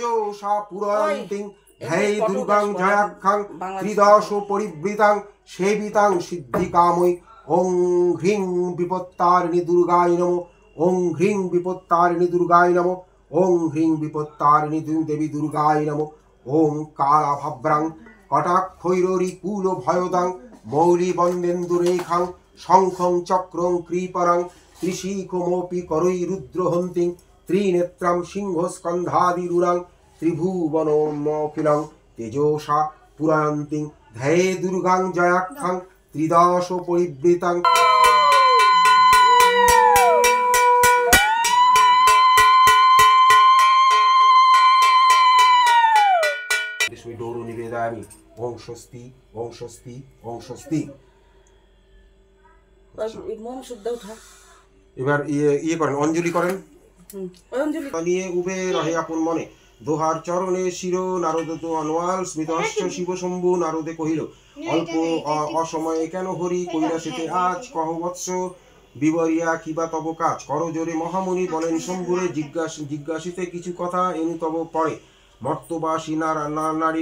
তেজসা পুরয়ন্তিং ধ্যায়ে দুর্গাং জয়াখ্যাং ত্রিদশ পরিবৃতাং সেবিতাং সিদ্ধিকাময়ী ওং হ্রিং বিপত্তারিণী দুর্গায় নমঃ ওং হ্রিং বিপত্তারিণী দুর্গায় নমঃ ওং হ্রিং বিপত্তারিণী দেবী দুর্গায় নমঃ ওং কালাভাব্রাং কটাক্ষৈররিকুল ভয়দাং মৌলি বন্দেন্দুরেখাং শঙ্খং চক্রং কৃপরাং ত্রিশিখমপি করৈরুদ্রহন্তিং ত্রিনেত্রাং সিংহস্কন্ধাদিরুরাং ত্রিভুবনমখিলং তেজসা পুরয়ন্তিং ধ্যায়ে দুর্গাং জয়াখ্যাং ত্রিদশ পরিবৃতাং। ডোরো নিবেদয়ামি ওং স্বস্তি ওং স্বস্তি ওং স্বস্তি। এবার ইয়ে করেন, অঞ্জলি করেন। নিয়ে উবে রহে আপন মনে দোহার চরণে শির নারদ তো অনওয়াল স্মিতস্য শিব শম্ভু নারদে কহিল অল্প অসময়ে কেন হরি কৈলাসেতে আজ কহ বৎস বিবরিয়া কিবা তব কাজ কর জোরে মহামুনি বলেন শম্ভুরে জিজ্ঞাসিতে কিছু কথা এনু তব পরে মর্তবাসী নারী